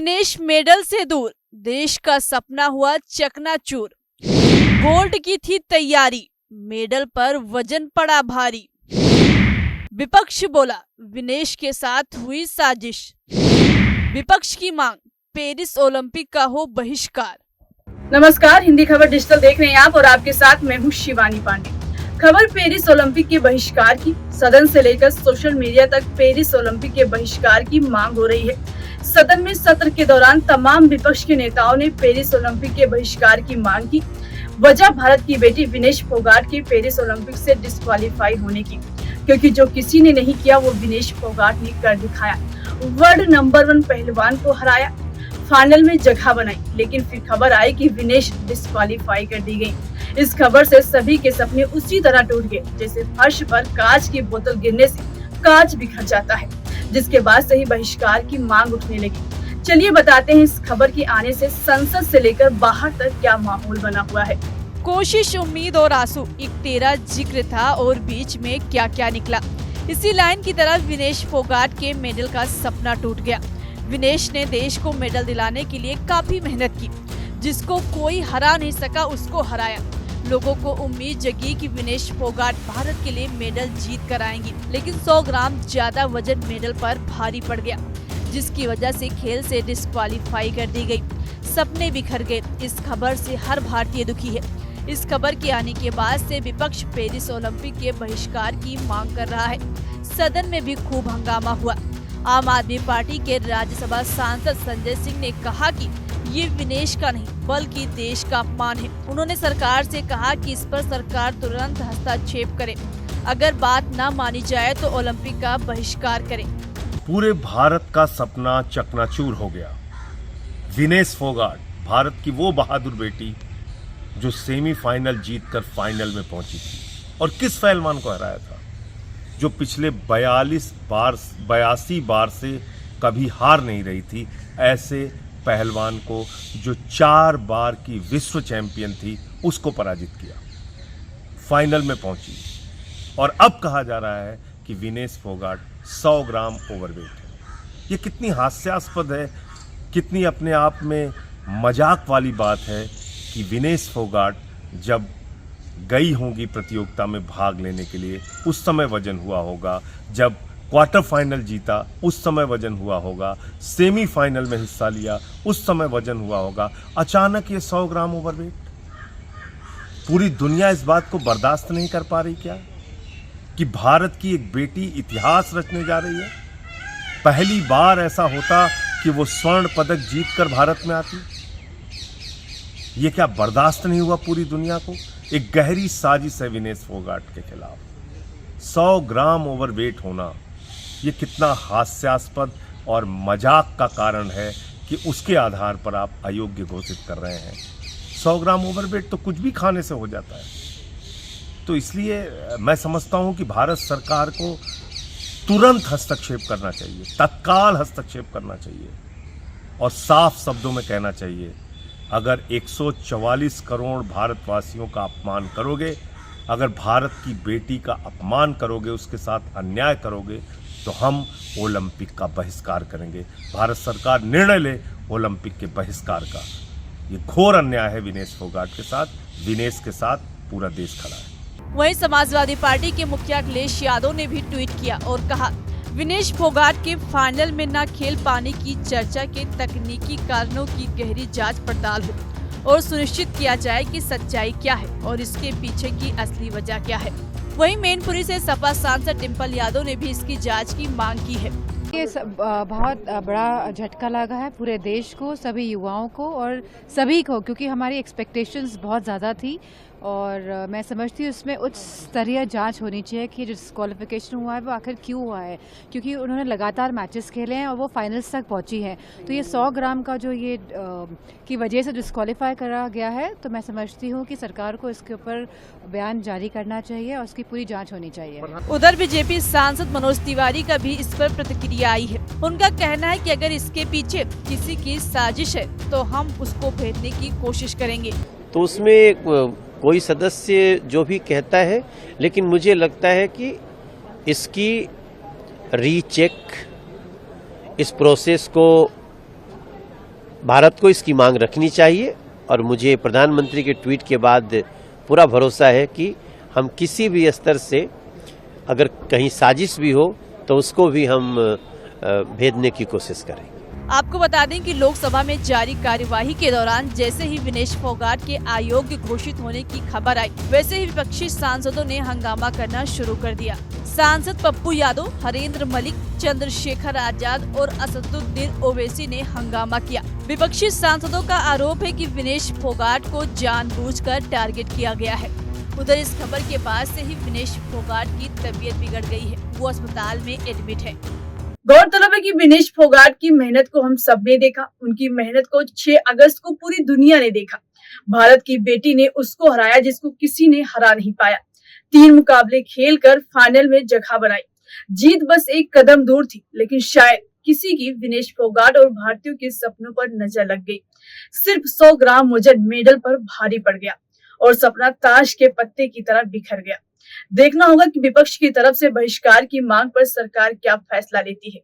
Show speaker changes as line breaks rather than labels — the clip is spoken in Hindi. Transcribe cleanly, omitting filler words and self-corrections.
विनेश मेडल से दूर, देश का सपना हुआ चकनाचूर। गोल्ड की थी तैयारी, मेडल पर वजन पड़ा भारी। विपक्ष बोला विनेश के साथ हुई साजिश। विपक्ष की मांग पेरिस ओलंपिक का हो बहिष्कार।
नमस्कार, हिंदी खबर डिजिटल देख रहे हैं आप और आपके साथ मैं हूं शिवानी पांडे। खबर पेरिस ओलंपिक के बहिष्कार की। सदन से लेकर सोशल मीडिया तक पेरिस ओलंपिक के बहिष्कार की मांग हो रही है। सदन में सत्र के दौरान तमाम विपक्ष के नेताओं ने पेरिस ओलंपिक के बहिष्कार की मांग की। वजह भारत की बेटी विनेश फोगाट के पेरिस ओलंपिक से डिस्क्वालीफाई होने की, क्योंकि जो किसी ने नहीं किया वो विनेश फोगाट ने कर दिखाया। वर्ल्ड नंबर 1 पहलवान को हराया, फाइनल में जगह बनाई, लेकिन फिर खबर आई कि विनेश डिस्क्वालीफाई कर दी गई। इस खबर से सभी के सपने उसी तरह टूट गए जैसे फर्श पर कांच की बोतल गिरने से कांच बिखर जाता है, जिसके बाद से ही बहिष्कार की मांग उठने लगी। चलिए बताते हैं इस खबर के आने से संसद से लेकर बाहर तक क्या माहौल बना हुआ है।
कोशिश, उम्मीद और आंसू, एक तेरा जिक्र था और बीच में क्या क्या निकला। इसी लाइन की तरह विनेश फोगाट के मेडल का सपना टूट गया। विनेश ने देश को मेडल दिलाने के लिए काफी मेहनत की, जिसको कोई हरा नहीं सका उसको हराया। लोगों को उम्मीद जगी कि विनेश फोगाट भारत के लिए मेडल जीत कर आएंगी, लेकिन 100 ग्राम ज्यादा वजन मेडल पर भारी पड़ गया, जिसकी वजह से खेल से डिस्क्वालीफाई कर दी गई। सपने बिखर गए। इस खबर से हर भारतीय दुखी है। इस खबर के आने के बाद से विपक्ष पेरिस ओलंपिक के बहिष्कार की मांग कर रहा है। सदन में भी खूब हंगामा हुआ। आम आदमी पार्टी के राज्यसभा सांसद संजय सिंह ने कहा कि ये विनेश का नहीं बल्कि देश का अपमान है। उन्होंने सरकार से कहा कि इस पर सरकार तुरंत हस्तक्षेप करे। अगर बात न मानी जाए तो ओलंपिक का बहिष्कार करे।
पूरे भारत का सपना चकनाचूर हो गया। विनेश फोगाट, भारत की वो बहादुर बेटी जो सेमीफाइनल जीतकर फाइनल में पहुंची थी, और किस पहलवान को हराया था जो पिछले 82 बार से कभी हार नहीं रही थी। ऐसे पहलवान को जो 4 बार की विश्व चैंपियन थी उसको पराजित किया, फाइनल में पहुंची। और अब कहा जा रहा है कि विनेश फोगाट 100 ग्राम ओवरवेट है। ये कितनी हास्यास्पद है, कितनी अपने आप में मजाक वाली बात है कि विनेश फोगाट जब गई होंगी प्रतियोगिता में भाग लेने के लिए उस समय वजन हुआ होगा, जब क्वार्टर फाइनल जीता उस समय वजन हुआ होगा, सेमीफाइनल में हिस्सा लिया उस समय वजन हुआ होगा। अचानक ये 100 ग्राम ओवरवेट। पूरी दुनिया इस बात को बर्दाश्त नहीं कर पा रही क्या कि भारत की एक बेटी इतिहास रचने जा रही है। पहली बार ऐसा होता कि वो स्वर्ण पदक जीतकर भारत में आती। ये क्या बर्दाश्त नहीं हुआ पूरी दुनिया को? एक गहरी साजिश है विनेश फोगाट के खिलाफ। 100 ग्राम ओवरवेट होना ये कितना हास्यास्पद और मजाक का कारण है कि उसके आधार पर आप अयोग्य घोषित कर रहे हैं। 100 ग्राम ओवरवेट तो कुछ भी खाने से हो जाता है। तो इसलिए मैं समझता हूं कि भारत सरकार को तुरंत हस्तक्षेप करना चाहिए, तत्काल हस्तक्षेप करना चाहिए और साफ शब्दों में कहना चाहिए, अगर 144 करोड़ भारतवासियों का अपमान करोगे, अगर भारत की बेटी का अपमान करोगे, उसके साथ अन्याय करोगे, तो हम ओलंपिक का बहिष्कार करेंगे। भारत सरकार निर्णय ले ओलंपिक के बहिष्कार का। ये घोर अन्याय है विनेश फोगाट के साथ। विनेश के साथ पूरा देश खड़ा है।
वहीं समाजवादी पार्टी के मुखिया अखिलेश यादव ने भी ट्वीट किया और कहा, विनेश फोगाट के फाइनल में न खेल पाने की चर्चा के तकनीकी कारणों की गहरी जांच पड़ताल हो और सुनिश्चित किया जाए कि सच्चाई क्या है और इसके पीछे की असली वजह क्या है। वहीं मैनपुरी से सपा सांसद डिम्पल यादव ने भी इसकी जांच की मांग की है।
ये बहुत बड़ा झटका लगा है पूरे देश को, सभी युवाओं को और सभी को, क्योंकि हमारी एक्सपेक्टेशंस बहुत ज़्यादा थी और मैं समझती हूँ उसमें उच्च स्तरीय जांच होनी चाहिए कि जो डिस्क्वालिफिकेशन हुआ है वो आखिर क्यों हुआ है, क्योंकि उन्होंने लगातार मैचेस खेले हैं और वो फाइनल्स तक पहुंची हैं। तो ये 100 ग्राम का जो ये की वजह से डिस्क्वालीफाई करा गया है, तो मैं समझती हूँ कि सरकार को इसके ऊपर बयान जारी करना चाहिए और उसकी पूरी जाँच होनी चाहिए।
उधर बीजेपी सांसद मनोज तिवारी का भी इस पर प्रतिक्रिया आई है। उनका कहना है कि अगर इसके पीछे किसी की साजिश है तो हम उसको भेजने की कोशिश करेंगे।
तो उसमें कोई सदस्य जो भी कहता है, लेकिन मुझे लगता है कि इसकी रीचेक, इस प्रोसेस को भारत को इसकी मांग रखनी चाहिए और मुझे प्रधानमंत्री के ट्वीट के बाद पूरा भरोसा है कि हम किसी भी स्तर से अगर कहीं साजिश भी हो तो उसको भी हम भेदने की कोशिश करेंगे।
आपको बता दें कि लोकसभा में जारी कार्यवाही के दौरान जैसे ही विनेश फोगाट के अयोग्य घोषित होने की खबर आई, वैसे ही विपक्षी सांसदों ने हंगामा करना शुरू कर दिया। सांसद पप्पू यादव, हरेंद्र मलिक, चंद्रशेखर आजाद और असदुद्दीन ओवैसी ने हंगामा किया। विपक्षी सांसदों का आरोप है कि विनेश फोगाट को जानबूझकर टारगेट किया गया है। उधर इस खबर के बाद से ही विनेश फोगाट की तबीयत बिगड़ गई है, वो अस्पताल में एडमिट है।
गौरतलब है कि विनेश फोगाट की मेहनत को हम सब ने देखा। उनकी मेहनत को 6 अगस्त को पूरी दुनिया ने देखा। भारत की बेटी ने उसको हराया जिसको किसी ने हरा नहीं पाया। 3 मुकाबले खेलकर फाइनल में जगह बनाई। जीत बस एक कदम दूर थी, लेकिन शायद किसी की विनेश फोगाट और भारतीयों के सपनों पर नजर लग गई। सिर्फ 100 ग्राम वजन मेडल पर भारी पड़ गया और सपना ताश के पत्ते की तरह बिखर गया। देखना होगा कि विपक्ष की तरफ से बहिष्कार की मांग पर सरकार क्या फैसला लेती है।